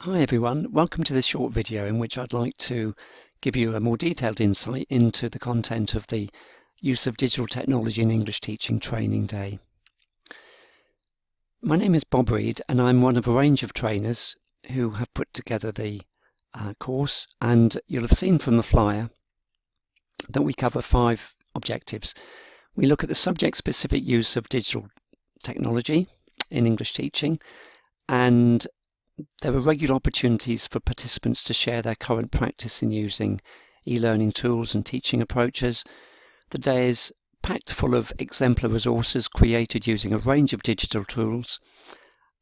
Hi everyone, welcome to this short video in which I'd like to give you a more detailed insight into the content of the Use of Digital Technology in English Teaching Training Day. My name is Bob Reed and I'm one of a range of trainers who have put together the course, and you'll have seen from the flyer that we cover 5 objectives. We look at the subject-specific use of digital technology in English teaching, and there are regular opportunities for participants to share their current practice in using e-learning tools and teaching approaches. The day is packed full of exemplar resources created using a range of digital tools,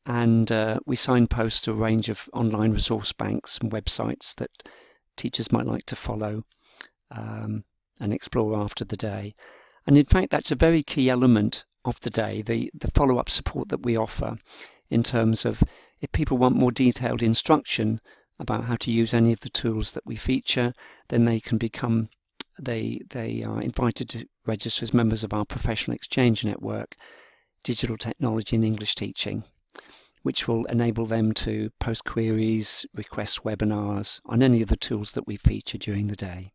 and we signpost a range of online resource banks and websites that teachers might like to follow and explore after the day. And in fact, that's a very key element of the day, the follow-up support that we offer, in terms of if people want more detailed instruction about how to use any of the tools that we feature, then they can become, they are invited to register as members of our professional exchange network, Digital Technology in English Teaching, which will enable them to post queries, request webinars on any of the tools that we feature during the day.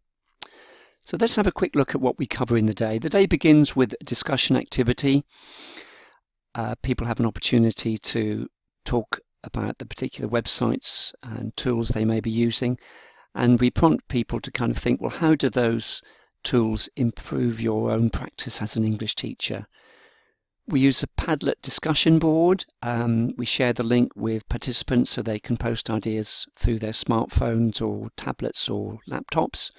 So let's have a quick look at what we cover in the day. The day begins with a discussion activity. People have an opportunity to talk about the particular websites and tools they may be using, and we prompt people to kind of think, well, how do those tools improve your own practice as an English teacher? We use a Padlet discussion board. We share the link with participants so they can post ideas through their smartphones or tablets or laptops,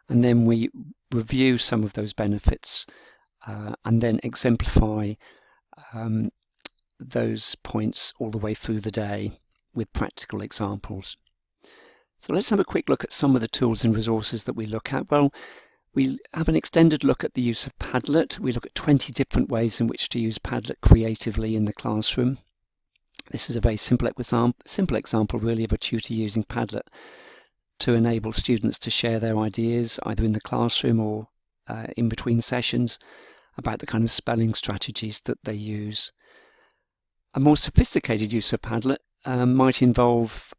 and then we review some of those benefits and then exemplify those points all the way through the day with practical examples. So let's have a quick look at some of the tools and resources that we look at. Well, we have an extended look at the use of Padlet. We look at 20 different ways in which to use Padlet creatively in the classroom. This is a very simple example really of a tutor using Padlet to enable students to share their ideas either in the classroom or in between sessions about the kind of spelling strategies that they use. A more sophisticated use of Padlet might involve,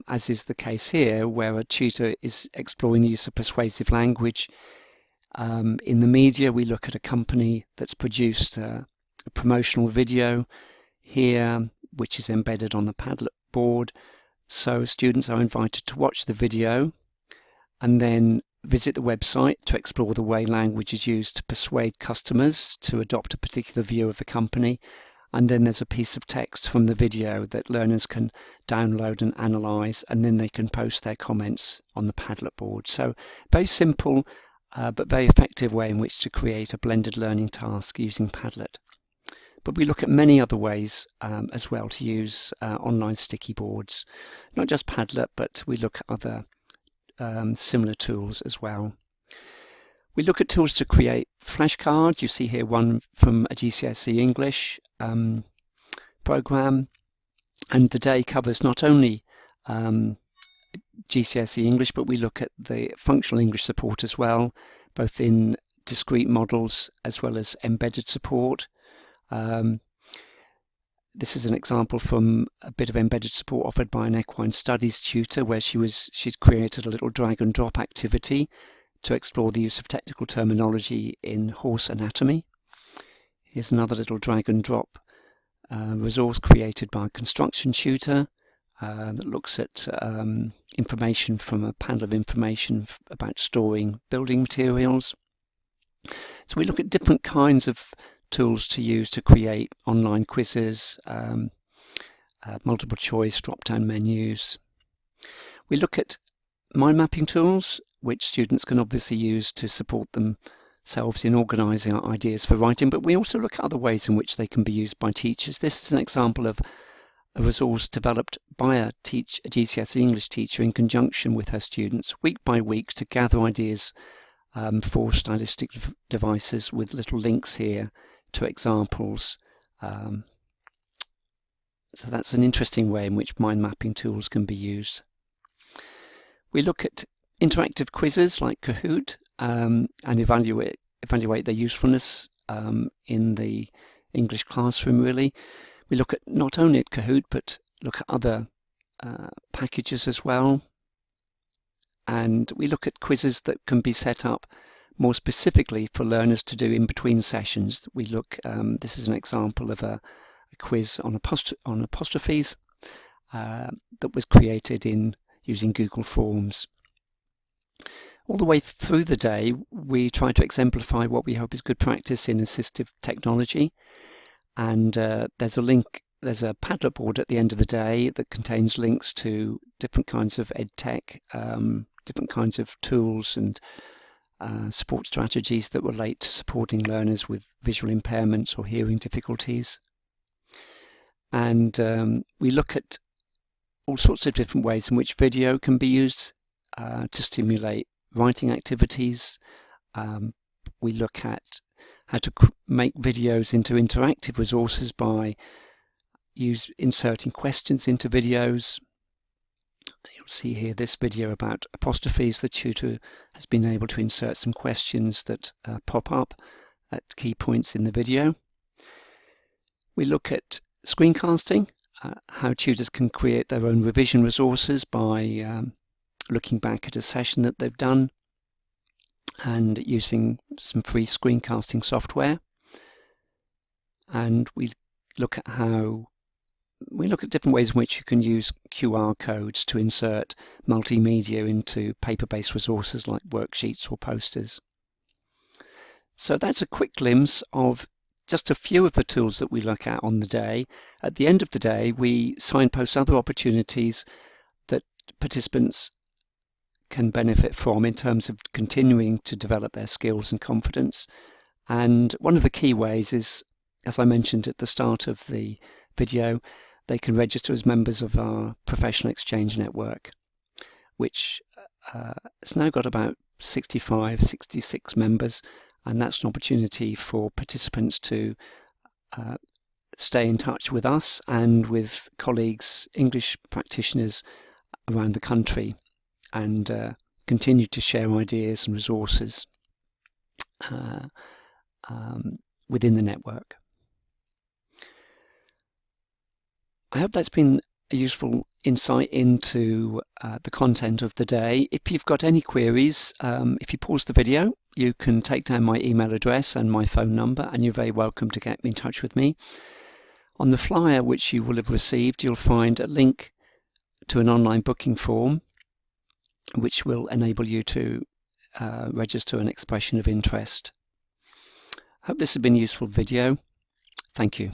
as is the case here, where a tutor is exploring the use of persuasive language. In the media, we look at a company that's produced a promotional video here, which is embedded on the Padlet board. So students are invited to watch the video and then visit the website to explore the way language is used to persuade customers to adopt a particular view of the company. And then there's a piece of text from the video that learners can download and analyse, and then they can post their comments on the Padlet board. So very simple but very effective way in which to create a blended learning task using Padlet. But we look at many other ways as well to use online sticky boards. Not just Padlet, but we look at other similar tools as well. We look at tools to create flashcards. You see here one from a GCSE English program, and the day covers not only GCSE English, but we look at the functional English support as well, both in discrete models as well as embedded support. This is an example from a bit of embedded support offered by an equine studies tutor, where she'd created a little drag and drop activity to explore the use of technical terminology in horse anatomy. Here's another little drag and drop resource created by a construction tutor that looks at information from a panel of information about storing building materials. So we look at different kinds of tools to use to create online quizzes, multiple choice, drop-down menus. We look at mind mapping tools, which students can obviously use to support themselves in organising ideas for writing, but we also look at other ways in which they can be used by teachers. This is an example of a resource developed by a GCSE English teacher in conjunction with her students week by week to gather ideas for stylistic devices, with little links here to examples. So that's an interesting way in which mind mapping tools can be used. We look at interactive quizzes like Kahoot and evaluate their usefulness in the English classroom really. We look at not only at Kahoot, but look at other packages as well. And we look at quizzes that can be set up more specifically for learners to do in between sessions. We look, this is an example of a quiz on apostrophes that was created using Google Forms. All the way through the day, we try to exemplify what we hope is good practice in assistive technology. And there's a Padlet board at the end of the day that contains links to different kinds of EdTech, different kinds of tools and support strategies that relate to supporting learners with visual impairments or hearing difficulties. And we look at all sorts of different ways in which video can be used to stimulate writing activities. We look at how to make videos into interactive resources by inserting questions into videos. You'll see here this video about apostrophes. The tutor has been able to insert some questions that pop up at key points in the video. We look at screencasting, how tutors can create their own revision resources by looking back at a session that they've done and using some free screencasting software. And we look at different ways in which you can use QR codes to insert multimedia into paper-based resources like worksheets or posters. So that's a quick glimpse of just a few of the tools that we look at on the day. At the end of the day, we signpost other opportunities that participants can benefit from in terms of continuing to develop their skills and confidence. And one of the key ways is, as I mentioned at the start of the video, they can register as members of our Professional Exchange Network, which has now got about 66 members, and that's an opportunity for participants to stay in touch with us and with colleagues, English practitioners around the country, and continue to share ideas and resources within the network. I hope that's been a useful insight into the content of the day. If you've got any queries, if you pause the video, you can take down my email address and my phone number, and you're very welcome to get in touch with me. On the flyer which you will have received, you'll find a link to an online booking form which will enable you to register an expression of interest. I hope this has been a useful video. Thank you.